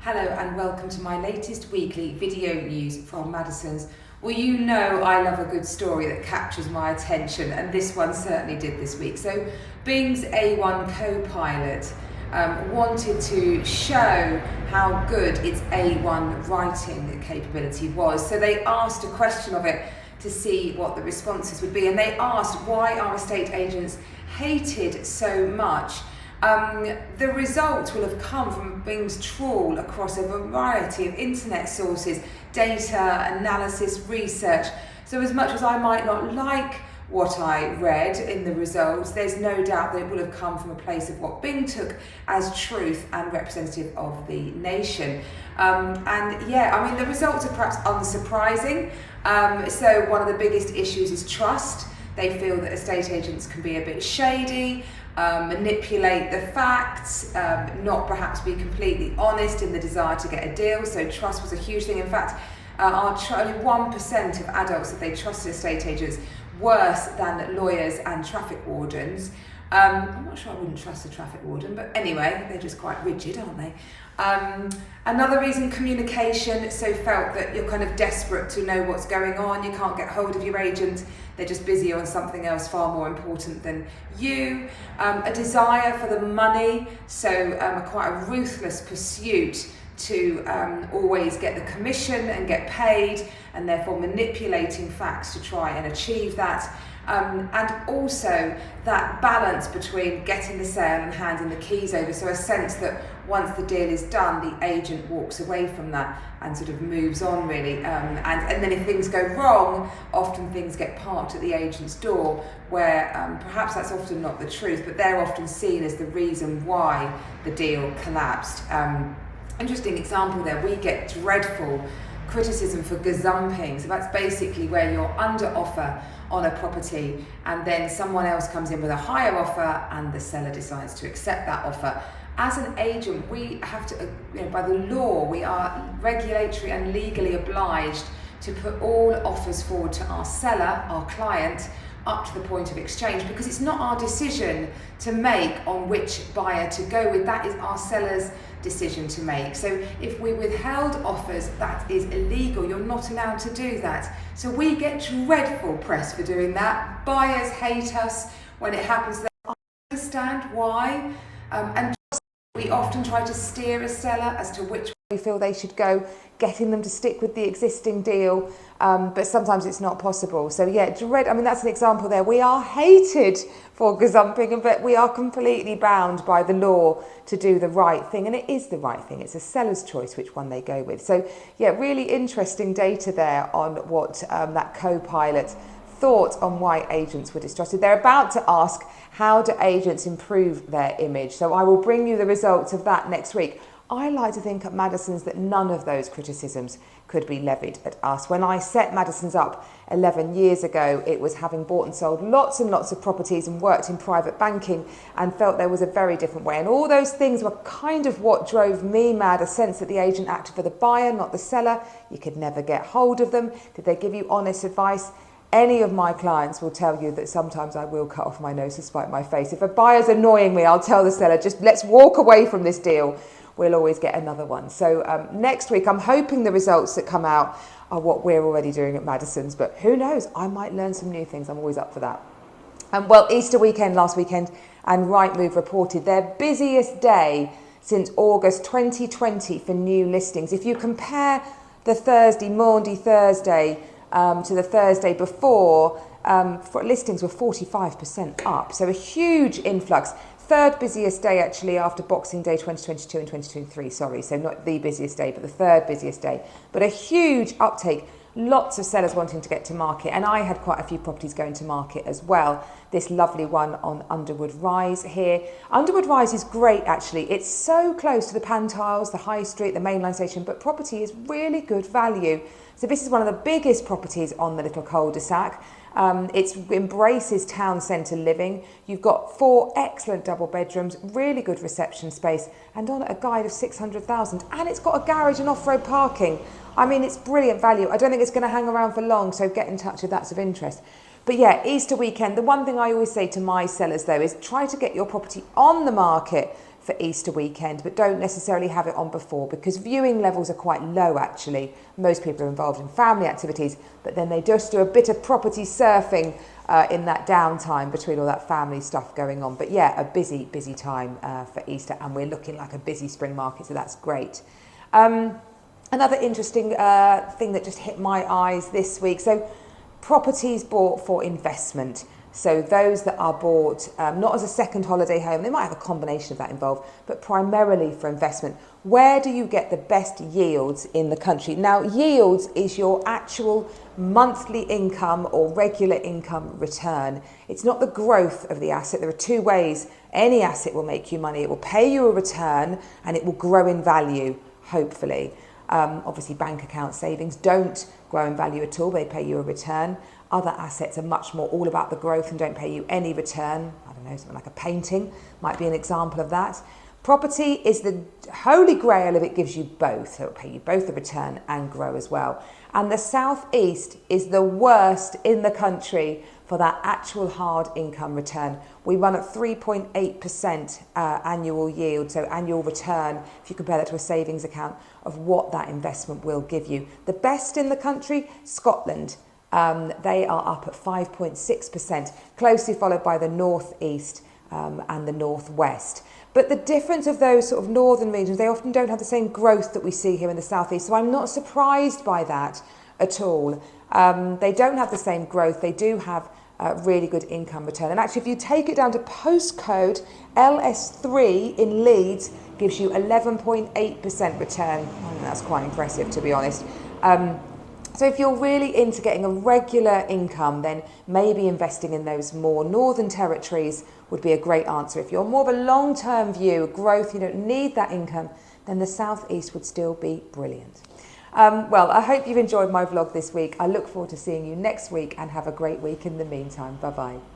Hello and welcome to my latest weekly video news from Madisons. Well, you know I love a good story that captures my attention, and this one certainly did this week. So Bing's A1 Copilot wanted to show how good its A1 writing capability was. So they asked a question of it to see what the responses would be, and they asked, why are estate agents hated so much? The results will have come from Bing's trawl across a variety of internet sources, data, analysis, research. So as much as I might not like what I read in the results, there's no doubt that it will have come from a place of what Bing took as truth and representative of the nation. And yeah, I mean, the results are perhaps unsurprising. So one of the biggest issues is trust. They feel that estate agents can be a bit shady, manipulate the facts, not perhaps be completely honest in the desire to get a deal. So trust was a huge thing. In fact, only 1% of adults that they trusted estate agents, worse than lawyers and traffic wardens. I'm not sure I wouldn't trust a traffic warden, but anyway, they're just quite rigid, aren't they? Another reason, communication. So felt that you're kind of desperate to know what's going on. You can't get hold of your agent. They're just busy on something else far more important than you. A desire for the money. So quite a ruthless pursuit to always get the commission and get paid, and therefore manipulating facts to try and achieve that. And also that balance between getting the sale and handing the keys over. So a sense that once the deal is done, the agent walks away from that and sort of moves on, really. And then if things go wrong, often things get parked at the agent's door, where perhaps that's often not the truth, but they're often seen as the reason why the deal collapsed. Interesting example there, we get dreadful criticism for gazumping. So that's basically where you're under offer on a property and then someone else comes in with a higher offer and the seller decides to accept that offer. As an agent, we have to, by the law, we are regulatory and legally obliged to put all offers forward to our seller, our client, up to the point of exchange, because it's not our decision to make on which buyer to go with. That is our seller's decision to make. So if we withheld offers, that is illegal. You're not allowed to do that. So we get dreadful press for doing that. Buyers hate us when it happens. I understand why. And we often try to steer a seller as to which way we feel they should go, getting them to stick with the existing deal, but sometimes it's not possible. So yeah, that's an example there. We are hated for gazumping, but we are completely bound by the law to do the right thing, and it is the right thing. It's a seller's choice which one they go with. So yeah, really interesting data there on what that Copilot thought on why agents were distrusted. They're about to ask, how do agents improve their image? So I will bring you the results of that next week. I like to think at Madisons that none of those criticisms could be levied at us. When I set Madisons up 11 years ago, it was having bought and sold lots and lots of properties and worked in private banking and felt there was a very different way. And all those things were kind of what drove me mad, a sense that the agent acted for the buyer, not the seller. You could never get hold of them. Did they give you honest advice? Any of my clients will tell you that sometimes I will cut off my nose to spite my face. If a buyer's annoying me, I'll tell the seller, just let's walk away from this deal. We'll always get another one. So next week, I'm hoping the results that come out are what we're already doing at Madisons, but who knows? I might learn some new things. I'm always up for that. Well, Easter weekend, last weekend, and RightMove reported their busiest day since August 2020 for new listings. If you compare the Maundy Thursday, to the Thursday before, for listings were 45% up. So a huge influx. Third busiest day actually after Boxing Day 2022 and 2023, sorry. So not the busiest day, but the third busiest day. But a huge uptake. Lots of sellers wanting to get to market. And I had quite a few properties going to market as well. This lovely one on Underwood Rise here. Underwood Rise is great actually. It's so close to the Pantiles, the High Street, the mainline station, but property is really good value. So this is one of the biggest properties on the little cul-de-sac. It embraces town centre living. You've got 4 excellent double bedrooms, really good reception space, and on a guide of 600,000. And it's got a garage and off-road parking. I mean, it's brilliant value. I don't think it's going to hang around for long, so get in touch if that's of interest. But yeah, Easter weekend, the one thing I always say to my sellers though is try to get your property on the market for Easter weekend, but don't necessarily have it on before, because viewing levels are quite low actually. Most people are involved in family activities, but then they just do a bit of property surfing in that downtime between all that family stuff going on. But yeah, a busy time for Easter, and we're looking like a busy spring market, so that's great. Another interesting thing that just hit my eyes this week, so properties bought for investment. So those that are bought not as a second holiday home, they might have a combination of that involved, but primarily for investment. Where do you get the best yields in the country? Now, yields is your actual monthly income or regular income return. It's not the growth of the asset. There are two ways any asset will make you money. It will pay you a return and it will grow in value, hopefully. Obviously, bank account savings don't grow in value at all. They pay you a return. Other assets are much more all about the growth and don't pay you any return. I don't know, something like a painting might be an example of that. Property is the holy grail if it gives you both. So it'll pay you both the return and grow as well. And the southeast is the worst in the country for that actual hard income return. We run at 3.8% annual yield, so annual return, if you compare that to a savings account, of what that investment will give you. The best in the country, Scotland. They are up at 5.6%, closely followed by the northeast and the northwest. But the difference of those sort of northern regions, they often don't have the same growth that we see here in the southeast. So I'm not surprised by that at all. They don't have the same growth. They do have really good income return. And actually, if you take it down to postcode, LS3 in Leeds gives you 11.8% return. I think that's quite impressive, to be honest. So if you're really into getting a regular income, then maybe investing in those more northern territories would be a great answer. If you're more of a long-term view, growth, you don't need that income, then the southeast would still be brilliant. Well, I hope you've enjoyed my vlog this week. I look forward to seeing you next week, and have a great week in the meantime. Bye-bye.